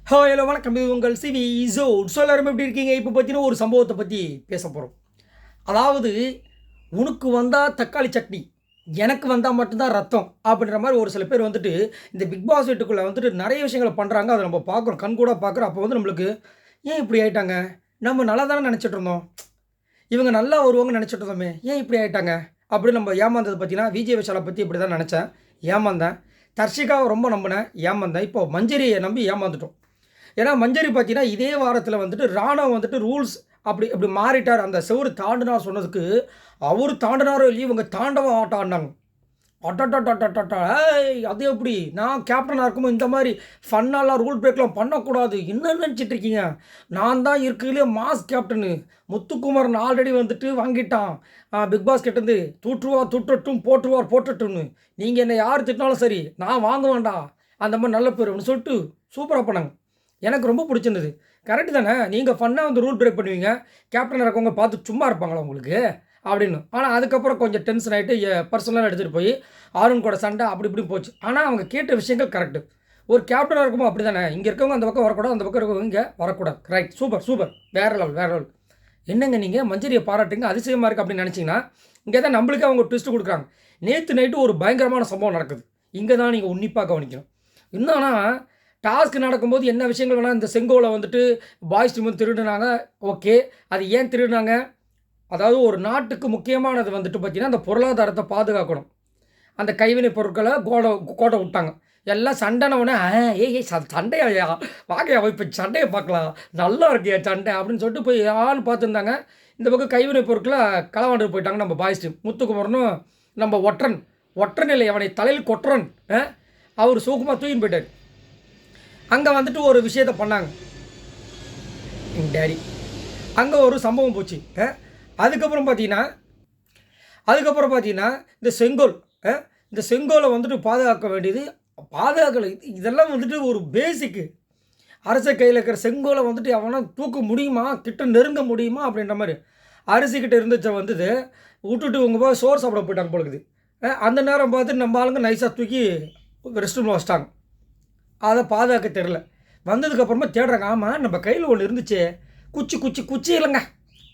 Hello வணக்கம், இது உங்கள் சிவி ஜோட். ஸோ எல்லாரும் எப்படி இருக்கீங்க? இப்போ பார்த்தீங்கன்னா ஒரு சம்பவத்தை பற்றி பேச போகிறோம். அதாவது, உனக்கு வந்தால் தக்காளி சட்னி, எனக்கு வந்தால் மட்டும்தான் ரத்தம் அப்படின்ற மாதிரி ஒரு சில பேர் வந்துட்டு இந்த பிக் பாஸ் வீட்டுக்குள்ளே வந்துட்டு நிறைய விஷயங்களை பண்ணுறாங்க. அதை நம்ம பார்க்குறோம், கண்கூட பார்க்குறோம். அப்போ வந்து நம்மளுக்கு ஏன் இப்படி ஆயிட்டாங்க? நம்ம நல்லா தானே நினச்சிட்டு இருந்தோம், இவங்க நல்லா வருவாங்கன்னு நினச்சிட்டு இருந்தோமே, ஏன் இப்படி ஆயிட்டாங்க அப்படின்னு நம்ம ஏமாந்தது. பார்த்தீங்கன்னா விஜய் விஷாலை பற்றி இப்படி தான் நினச்சேன், ஏமாந்தேன். தர்ஷிகாவை ரொம்ப நம்பினேன், ஏமாந்தேன். இப்போ மஞ்சரியை நம்பி ஏமாந்துட்டோம். ஏன்னா மஞ்சரி பார்த்தீங்கன்னா இதே வாரத்தில் வந்துட்டு ராணா வந்துட்டு ரூல்ஸ் அப்படி அப்படி மாறிட்டார். அந்த செவரு தாண்டினார் சொன்னதுக்கு அவர் தாண்டினாரோ இல்லையோ இவங்க தாண்டவ ஆட்டம் ஆடினாங்க. அட்டா அது எப்படி? நான் கேப்டனாக இருக்கும்போது இந்த மாதிரி ஃபன்னாலாம் ரூல் பிரேக்லாம் பண்ணக்கூடாது. என்ன நினச்சிட்டு இருக்கீங்க? நான் தான் இருக்கிறதுலே மாஸ் கேப்டனு. முத்துக்குமாரன் ஆல்ரெடி வந்துட்டு வாங்கிட்டான் பிக் பாஸ் கிட்டேருந்து. தூற்றுவார் தூற்றட்டும், போட்டுருவார் போட்டுட்டும்னு. நீங்கள் என்னை யார் திட்டினாலும் சரி, நான் வாங்க வேண்டாம் அந்த மாதிரி நல்ல பேர் அப்படின்னு சொல்லிட்டு சூப்பராக பண்ணாங்க. எனக்கு ரொம்ப பிடிச்சிருந்தது. கரெக்டு தானே, நீங்கள் ஃபன்னாக வந்து ரூல் பிரேக் பண்ணுவீங்க, கேப்டனாக இருக்கவங்க பார்த்து சும்மா இருப்பாங்களா உங்களுக்கு அப்படின்னு. ஆனால் அதுக்கப்புறம் கொஞ்சம் டென்ஷன் ஆகிட்டு பர்சனலாக எடுத்துகிட்டு போய் ஆருண் கூட சண்டை அப்படி இப்படி போச்சு. ஆனால் அவங்க கேட்ட விஷயங்கள் கரெக்டு. ஒரு கேப்டனாக இருக்கும்போது அப்படி தானே, இங்கே இருக்கவங்க அந்த பக்கம் வரக்கூடாது, அந்த பக்கம் இருக்கவங்க இங்கே வரக்கூடாது. ரைட், சூப்பர் சூப்பர், வேறு லெவல் வேறு லெவல். என்னங்க நீங்கள் மஞ்சரியை பாராட்டுங்க, அதிசயமாக இருக்குது அப்படின்னு நினச்சிங்கன்னா, இங்கே தான் நம்மளுக்கே அவங்க ட்விஸ்ட்டு கொடுக்குறாங்க. நேற்று நைட்டு ஒரு பயங்கரமான சம்பவம் நடக்குது. இங்கே தான் நீங்கள் உன்னிப்பாக கவனிக்கணும். இன்னொன்னா, டாஸ்க் நடக்கும்போது என்ன விஷயங்கள் வேணால், இந்த செங்கோலை வந்துட்டு பாய்ஸ் டீம் வந்து திருடினாங்க. ஓகே, அது ஏன் திருடினாங்க? அதாவது ஒரு நாட்டுக்கு முக்கியமானது வந்துட்டு பார்த்திங்கன்னா அந்த பொருளாதாரத்தை பாதுகாக்கணும். அந்த கைவினை பொருட்களை கோட்டை விட்டாங்க. எல்லாம் சண்டைனவுடனே ஏய் சண்டையா வாகையா இப்போ சண்டையை பார்க்கலாம், நல்லா இருக்கியா சண்டை அப்படின்னு சொல்லிட்டு போய் ஆள் பார்த்துருந்தாங்க. இந்த பக்கம் கைவினை பொருட்களை களவாண்டு போயிட்டாங்க நம்ம பாய்ஸ் டீம். முத்துக்குமரனும் நம்ம ஒற்றன் இல்லை, அவனை தலையில் கொட்டுறன் அவர் சூக்கமாக தூக்கின்னு போயிட்டார். அங்கே வந்துட்டு ஒரு விஷயத்தை பண்ணாங்க எங்கள் டேடி. அங்கே ஒரு சம்பவம் போச்சு. அதுக்கப்புறம் பார்த்தீங்கன்னா இந்த செங்கோலை வந்துட்டு பாதுகாக்க வேண்டியது பாதுகாக்கலை. இதெல்லாம் வந்துட்டு ஒரு பேசிக்கு. அரச கையில் இருக்கிற செங்கோலை வந்துட்டு அவனை தூக்க முடியுமா, கிட்ட நெருங்க முடியுமா அப்படின்ற மாதிரி அரசிக்கிட்ட இருந்துச்ச வந்தது விட்டுட்டு இவங்க போய் சோறு சாப்பிட போயிட்டாங்க பொழுது. அந்த நேரம் பார்த்து நம்ம ஆளுங்க நைஸாக தூக்கி ரெஸ்ட் ரூமில் வச்சிட்டாங்க. அதை பாதுகாக்க தெரில. வந்ததுக்கப்புறமா தேடுறாங்க. ஆமாம், நம்ம கையில் ஒன்று இருந்துச்சு, குச்சி இல்லைங்க.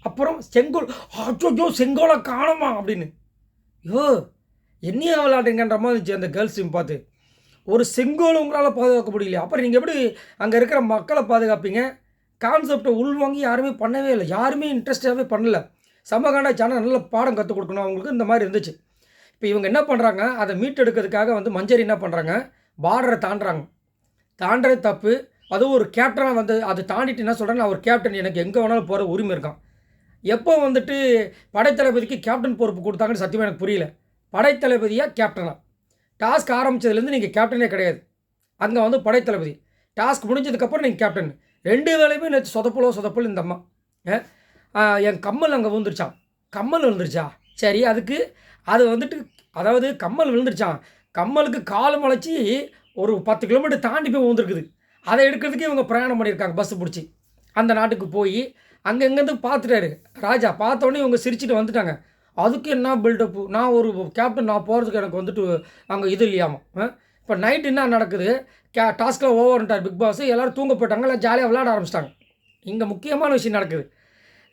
அப்புறம் செங்கோல், அச்சோ செங்கோலை காணுமா அப்படின்னு. யோ என்னையா விளாடுங்கன்ற மாதிரி இருந்துச்சு அந்த கேர்ள்ஸ் டீம் பார்த்து. ஒரு செங்கோலை உங்களால் பாதுகாக்க முடியலையா, அப்புறம் நீங்கள் எப்படி அங்கே இருக்கிற மக்களை பாதுகாப்பீங்க? கான்செப்டை உள்வாங்கி யாருமே பண்ணவே இல்லை, யாருமே இன்ட்ரெஸ்டாகவே பண்ணல. சமகாண்டா சேனல் நல்ல பாடம் கற்றுக் கொடுக்கணும் அவங்களுக்கு, இந்த மாதிரி இருந்துச்சு. இப்போ இவங்க என்ன பண்ணுறாங்க, அதை மீட்டெடுக்கிறதுக்காக வந்து மஞ்சரி என்ன பண்ணுறாங்க, பார்டரை தாண்டுறது தப்பு. அதுவும் ஒரு கேப்டனாக வந்து அதை தாண்டிட்டு என்ன சொல்கிறேன், நான் ஒரு கேப்டன், எனக்கு எங்கே வேணாலும் போகிற உரிமை இருக்கான். எப்போ வந்துட்டு படைத்தளபதிக்கு கேப்டன் பொறுப்பு கொடுத்தாங்கன்னு சத்தியமாக எனக்கு புரியல. படைத்தளபதியாக கேப்டனாக டாஸ்க் ஆரம்பித்ததுலேருந்து நீங்கள் கேப்டனே கிடையாது. அங்கே வந்து படைத்தளபதி டாஸ்க் முடிஞ்சதுக்கப்புறம் நீங்கள் கேப்டன். 2 வேலையுமே நேற்று சொதப்பல் இந்த அம்மா. என் கம்மல் அங்கே விழுந்துருச்சான். கம்மல் விழுந்துருச்சா சரி, அதுக்கு அது வந்துட்டு அதாவது கம்மல் விழுந்துருச்சான், கம்மலுக்கு கால் முளைச்சி ஒரு 10 கிலோமீட்டர் தாண்டி போய் விழுந்துருக்குது. அதை எடுக்கிறதுக்கே இவங்க பிரயாணம் பண்ணியிருக்காங்க பஸ்ஸு பிடிச்சி. அந்த நாட்டுக்கு போய் அங்கே எங்கேருந்து பார்த்துட்டாரு ராஜா. பார்த்தோன்னே இவங்க சிரிச்சுட்டு வந்துட்டாங்க. அதுக்கு என்ன பில்டப்பு, நான் ஒரு கேப்டன், நான் போகிறதுக்கு எனக்கு வந்துட்டு அங்கே இது இல்லையாமா. இப்போ நைட்டு என்ன நடக்குது, டாஸ்கில் ஓவர்ன்ட்டார் பிக் பாஸ். எல்லோரும் தூங்க போயிட்டாங்க, எல்லாம் ஜாலியாக விளையாட ஆரம்பிச்சிட்டாங்க. இங்கே முக்கியமான விஷயம் நடக்குது.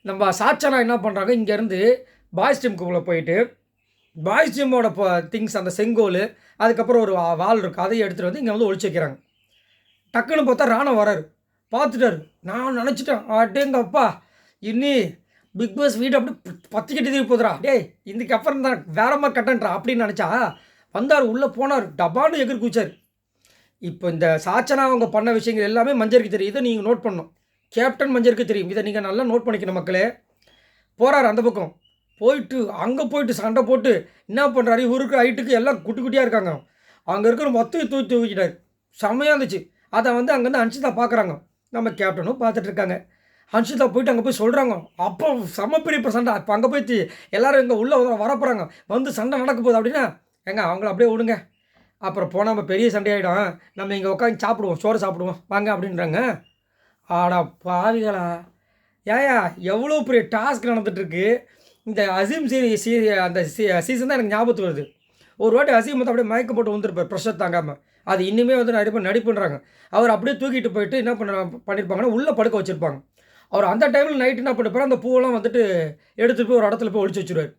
நம்ம சாட்சனா என்ன பண்ணுறாங்க, இங்கேருந்து பாய்ஸ் டீமுக்குள்ளே போயிட்டு பாய்ஸ் டீமோட திங்ஸ், அந்த செங்கோல், அதுக்கப்புறம் ஒரு வால் இருக்குது, அதையும் எடுத்துகிட்டு வந்து இங்கே வந்து ஒழிச்சு வைக்கிறாங்க. டக்குன்னு பார்த்தா ராணா வராரு, பார்த்துட்டாரு. நான் நினச்சிட்டேன், அடேங்கப்பா இன்னி பிக் பாஸ் வீடு அப்படி பற்றிக்கிட்டு திருப்பி போதுரா, டேய் இதுக்கப்புறம் தான் வேற மாதிரி கட்டன்றா அப்படின்னு நினச்சா வந்தார். உள்ளே போனார், டபான்னு எகிர் குச்சார். இப்போ இந்த சாச்சனா அவங்க பண்ண விஷயங்கள் எல்லாமே மஞ்சருக்கு தெரியும். இதை நீங்கள் நோட் பண்ணணும். கேப்டன் மஞ்சருக்கு தெரியும், இதை நீங்கள் நல்லா நோட் பண்ணிக்கணும் மக்களே. போகிறார் அந்த பக்கம், அங்கே போயிட்டு சண்டை போட்டு என்ன பண்ணுறாரு, இவருக்கு ஹைட்டுக்கு எல்லாம் குட்டி குட்டியாக இருக்காங்க. அங்கே இருக்கிற மொத்தம் தூக்கிட்டார். செம்மையாக இருந்துச்சு. அதை வந்து அங்கேருந்து அன்ஷிதா பார்க்குறாங்க, நம்ம கேப்டனும் பார்த்துட்ருக்காங்க. அன்ஷிதா போயிட்டு அங்கே போய் சொல்கிறாங்க. அப்போ செம்ம பெரிய சண்டை. இப்போ அங்கே போய் எல்லோரும் இங்கே உள்ளே வரப்போகிறாங்க, வந்து சண்டை நடக்க போகுது அப்படின்னா அவங்கள அப்படியே விடுங்க, அப்புறம் போனால் நம்ம பெரிய சண்டையாகிடும், நம்ம இங்கே உட்காந்து சாப்பிடுவோம், சோறு சாப்பிடுவோம் வாங்க அப்படின்றாங்க. ஆடா பாவிகளா, ஏயா எவ்வளோ பெரிய டாஸ்க் நடந்துகிட்ருக்கு. இந்த அசீம் அந்த சீசன் தான் எனக்கு ஞாபகத்துக்கு வருது. ஒரு வாட்டி அசீம் வந்து அப்படியே மயக்கம் போட்டு வந்துருப்பார் ப்ரெஷர் தாங்காமல். அது இன்னுமே வந்து நிறைய பேர் நடிப்புன்றாங்க. அவர் அப்படியே தூக்கிட்டு போயிட்டு என்ன பண்ணியிருப்பாங்கன்னா, உள்ளே படுக்க வச்சிருப்பாங்க. அவர் அந்த டைமில் நைட் என்ன பண்ணிருப்பாரு, அந்த பூவெல்லாம் வந்துட்டு எடுத்துட்டு போய் ஒரு இடத்துல போய் ஒளிச்சு வச்சுருவாரு.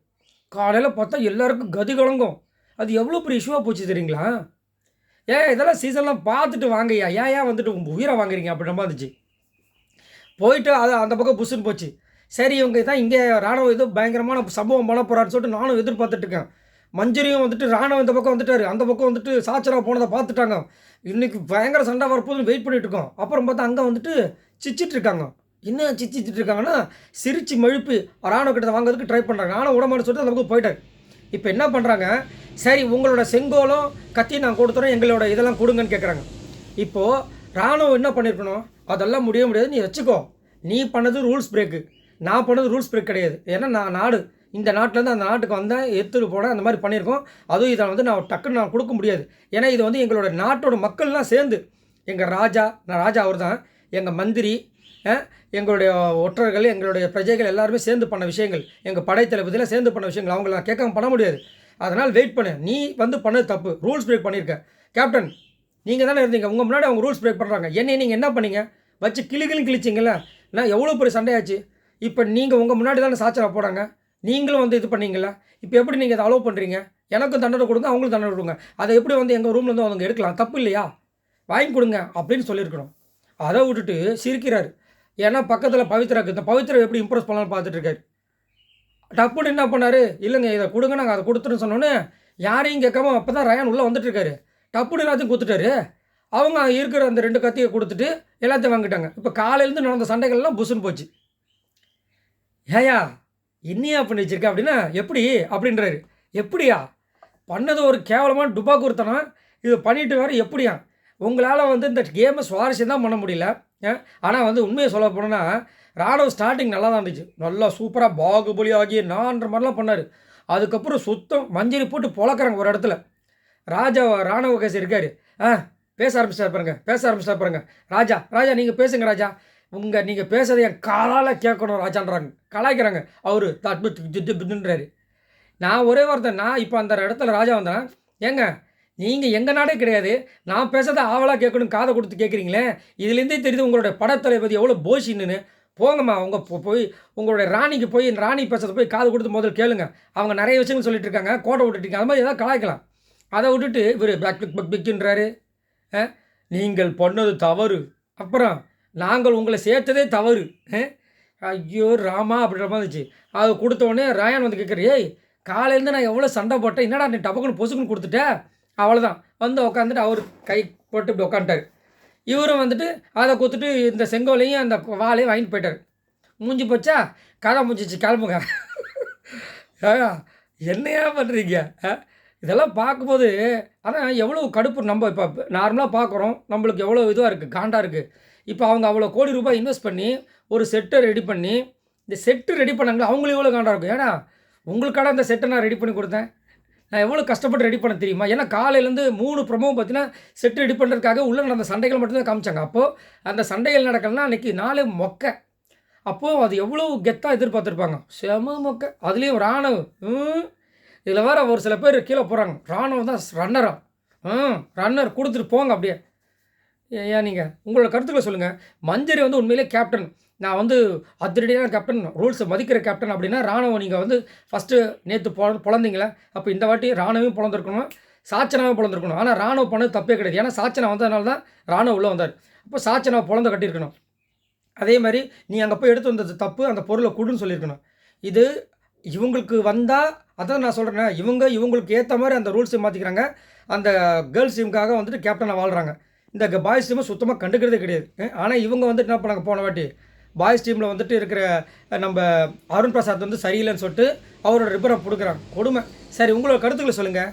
காலையில பார்த்தா எல்லாருக்கும் கதி கலங்கும். அது எவ்வளோ பெரிய இஷ்யூவா போச்சு தெரியுங்களா? ஏன் இதெல்லாம் சீசன்லாம் பார்த்துட்டு வாங்கய்யா. ஏன் வந்துட்டு உங்க உயிரை வாங்குறீங்க அப்படின்ற மாதிரி இருந்துச்சு. போயிட்டு அது அந்த பக்கம் புஷ்ஷுன்னு போச்சு. சரி இவங்க தான் இங்கே ராணுவம் ஏதோ பயங்கரமான சம்பவம் பண்ண போறாருன்னு சொல்லிட்டு நானும் எதிர்பார்த்துட்டு இருக்கேன். மஞ்சரியும் வந்துட்டு ராணுவம் இந்த பக்கம் வந்துட்டாரு. அந்த பக்கம் வந்துட்டு சாச்சரா போனதை பார்த்துட்டாங்க. இன்னைக்கு பயங்கர சண்டை வரப்போகுதுன்னு வெயிட் பண்ணிட்டு இருக்கோம். அப்புறம் பார்த்தா அங்கே வந்துட்டு சிச்சிட்டு இருக்காங்க. என்ன சிச்சிட்டு இருக்காங்கன்னா, சிரிச்சு மழுப்பி ராணுவ கிட்ட வாங்குறதுக்கு ட்ரை பண்ணுறாங்க. நானும் விடமாட்டேன்னு சொல்லிட்டு அந்த பக்கம் போயிட்டார். இப்போ என்ன பண்ணுறாங்க, சரி உங்களோட செங்கோலும் கத்தியும் நான் கொடுத்துறோம், எங்களோட இதெல்லாம் கொடுங்கன்னு கேட்குறாங்க. இப்போது ராணுவம் என்ன பண்ணியிருக்கணும், அதெல்லாம் முடியாது, நீ வச்சுக்கோ. நீ பண்ணது ரூல்ஸ் பிரேக்கு, நான் பண்ணது ரூல்ஸ் பிரேக் கிடையாது. ஏன்னா நான் நாடு, இந்த நாட்டிலேருந்து அந்த நாட்டுக்கு வந்தேன், எடுத்துகிட்டு போனேன், அந்த மாதிரி பண்ணியிருக்கோம். அதுவும் இதை வந்து நான் டக்குன்னு நான் கொடுக்க முடியாது. ஏன்னா இது வந்து எங்களோட நாட்டோட மக்கள்லாம் சேர்ந்து, எங்கள் ராஜா, நான் ராஜா அவர் தான், எங்கள் மந்திரி, எங்களுடைய ஒற்றர்கள், எங்களுடைய பிரஜைகள் எல்லாருமே சேர்ந்து பண்ண விஷயங்கள், எங்கள் படைத்தளபதியில் சேர்ந்து பண்ண விஷயங்கள், அவங்கள நான் கேட்காம பண்ண முடியாது. அதனால் வெயிட் பண்ணு, நீ வந்து பண்ணது தப்பு, ரூல்ஸ் பிரேக் பண்ணியிருக்க. கேப்டன் நீங்கள் தானே இருந்தீங்க, உங்கள் முன்னாடி அவங்க ரூல்ஸ் பிரேக் பண்ணுறாங்க, என்னை நீங்கள் என்ன பண்ணீங்க, வச்சு கிழிச்சிங்களே, நான் எவ்வளோ பெரிய சண்டையாச்சு. இப்போ நீங்கள் உங்கள் முன்னாடி தானே சாச்சரா போடாங்க, நீங்களும் வந்து இது பண்ணீங்களா, இப்போ எப்படி நீங்கள் இதை அலோவ் பண்ணுறீங்க, எனக்கும் தண்டனை கொடுங்க, அவங்களும் தண்டனை கொடுங்க, அதை எப்படி வந்து எங்கள் ரூம்லேருந்து அவங்க எடுக்கலாம், தப்பு இல்லையா, வாங்கி கொடுங்க அப்படின்னு சொல்லியிருக்கணும். அதை விட்டுட்டு சிரிக்கிறாரு. ஏன்னா பக்கத்தில் பவித்ரா இருக்குது, இந்த பவித்ரா எப்படி இம்ப்ரெஸ் பண்ணலான்னு பார்த்துட்டு இருக்காரு. டப்புன்னு என்ன பண்ணார், இல்லைங்க இதை கொடுங்க, நாங்கள் அதை கொடுத்துருன்னு சொன்னோன்னே யாரையும் கேட்காம அப்போ தான் ரயான் உள்ளே வந்துட்டு இருக்காரு. டப்புன்னு எல்லாத்தையும் கொடுத்துட்டாரு. அவங்க இருக்கிற அந்த 2 கத்தியை கொடுத்துட்டு எல்லாத்தையும் வாங்கிட்டாங்க. இப்போ காலையிலேருந்து நடந்த சண்டைகள்லாம் புஷ்ஷுன்னு போச்சு. ஏயா என்னையா பண்ணி வச்சிருக்க அப்படின்னா, எப்படி அப்படின்றாரு. எப்படியா பண்ணது ஒரு கேவலமான டுபாக்கூர்த்தனம், இது பண்ணிட்டு வேறு எப்படியா உங்களால் வந்து இந்த கேமை சுவாரஸ்யம் தான் பண்ண முடியல. ஆனால் வந்து உண்மையை சொல்ல போனோன்னா, ராணுவ ஸ்டார்டிங் நல்லா தான் இருந்துச்சு, நல்லா சூப்பராக பாகுபலி ஆகிய நான்ற மாதிரிலாம் பண்ணார். அதுக்கப்புறம் சுத்தம் மஞ்சரி போட்டு பொழக்கிறாங்க ஒரு இடத்துல. ராஜா ராணுவ கேஸ் இருக்கார், பேச ஆரம்பிச்சிட்டா பாருங்க. ராஜா நீங்கள் பேசுங்க ராஜா, நீங்கள் பேசுறதை என் காலால் கேட்கணும் ராஜான்றாங்க, கலாய்க்கிறாங்க. அவர் தட்டுன்றாரு. நான் ஒரே வார்த்தை, நான் இப்போ அந்த இடத்துல ராஜா வந்தேன், ஏங்க நீங்கள் எங்கள் நாடே கிடையாது, நான் பேசுறதை ஆவலாக கேட்கணும், காதை கொடுத்து கேட்குறீங்களே, இதுலேருந்தே தெரியுது உங்களுடைய படத்தளபதி எவ்வளோ போஷின்னு. போங்கம்மா, போய் உங்களுடைய ராணிக்கு போய் ராணி பேசுறதை போய் காது கொடுத்து முதல்ல கேளுங்க, அவங்க நிறைய விஷயங்கள் சொல்லிட்டு இருக்காங்க, கோட்டை விட்டுட்டீங்க, அது மாதிரி ஏதாவது கலாய்க்கலாம். அதை விட்டுட்டு இவர் பிக்ன்றாரு. நீங்கள் பண்ணது தவறு, அப்புறம் நாங்கள் உங்களை சேர்த்ததே தவறு. ஐயோ ராமா அப்படின்ற மாதிரி இருந்துச்சு. அதை கொடுத்தோடனே ராயன் வந்து கேட்குற, ஏய் காலையிலேருந்து நான் எவ்வளோ சண்டை போட்டேன், என்னடா நீ டபக்குன்னு பொசுக்குன்னு கொடுத்துட்டேன், அவ்வளோதான் வந்து உட்காந்துட்டு அவர் கை போட்டு இப்படி உட்காந்துட்டார். இவரும் வந்துட்டு அதை கொடுத்துட்டு இந்த செங்கோலையும் அந்த வாழையும் வாங்கிட்டு போயிட்டார். மூஞ்சி போச்சா, கதை முடிஞ்சிச்சு, கிளம்புங்க. என்னையா பண்ணுறீங்க இதெல்லாம் பார்க்கும்போது. ஆனால் எவ்வளோ கடுப்பு, நம்ம இப்போ நார்மலாக பார்க்குறோம், நம்மளுக்கு எவ்வளோ இதுவாக இருக்குது, காண்டாக இருக்குது. இப்போ அவங்க அவ்வளோ கோடி ரூபாய் இன்வெஸ்ட் பண்ணி ஒரு செட்டை ரெடி பண்ணி, இந்த செட்டு ரெடி பண்ணாங்களே அவங்களும் எவ்வளோ காண்டாக இருக்கும். ஏன்னா உங்களுக்கான அந்த செட்டை நான் ரெடி பண்ணி கொடுத்தேன், நான் எவ்வளோ கஷ்டப்பட்டு ரெடி பண்ண தெரியுமா. ஏன்னா காலையிலேருந்து 3 ப்ரொமோ பார்த்தீங்கன்னா செட்டு ரெடி பண்ணுறதுக்காக உள்ளே நடந்த சண்டைகள் மட்டும்தான் காமிச்சாங்க. அப்போது அந்த சண்டைகள் நடக்கலன்னா அன்றைக்கி நாளே மொக்க. அப்போது அது எவ்வளோ கெத்தாக எதிர்பார்த்துருப்பாங்க, செம மொக்க. அதுலேயும் ராணுவம், இதில் வேறு ஒரு சில பேர் கீழே போகிறாங்க, ராணுவம் தான் ரன்னரா, ரன்னர் கொடுத்துட்டு போங்க அப்படியே. ஏன் நீங்கள் உங்களோட கருத்துக்களை சொல்லுங்கள். மஞ்சரி வந்து உண்மையிலே கேப்டன், நான் வந்து அதிரடியான கேப்டன், ரூல்ஸை மதிக்கிற கேப்டன் அப்படின்னா ராணுவம் நீங்கள் வந்து ஃபஸ்ட்டு நேற்று பொழந்தீங்களே, அப்போ இந்த வாட்டி ராணுவம் பொழந்திருக்கணும், சாச்சனாவே பொழந்திருக்கணும். ஆனால் ராணுவம் பண்ணது தப்பே கிடையாது, ஏன்னா சாச்சனா வந்ததுனால தான் ராணுவம் உள்ளே வந்தார். அப்போ சாச்சனாவை பொழந்த கட்டியிருக்கணும். அதே மாதிரி நீ அங்கே போய் எடுத்து வந்தது தப்பு, அந்த பொருளை கொடுன்னு சொல்லியிருக்கணும். இது இவங்களுக்கு வந்தால், அதான் நான் சொல்கிறேன், இவங்களுக்கு ஏற்ற மாதிரி அந்த ரூல்ஸை மாற்றிக்கிறாங்க. அந்த கேர்ள்ஸ் டீமுக்காக வந்துட்டு கேப்டனாக வாழ்கிறாங்க. இந்த பாய்ஸ் டீமை சுத்தமாக கண்டுக்கிறதே கிடையாது. ஆனால் இவங்க வந்துட்டு என்ன பண்ணாங்க, போன வாட்டி பாய்ஸ் டீமில் வந்துட்டு இருக்கிற நம்ம அருண் பிரசாத் வந்து சரியில்லைன்னு சொல்லிட்டு அவரோட ரிப்பரை கொடுக்குறாங்க, கொடுமை. சரி உங்களோட கருத்துக்களை சொல்லுங்கள்.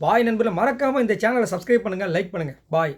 பாய் நண்பர்களை மறக்காமல் இந்த சேனலை சப்ஸ்கிரைப் பண்ணுங்கள், லைக் பண்ணுங்கள். பாய்.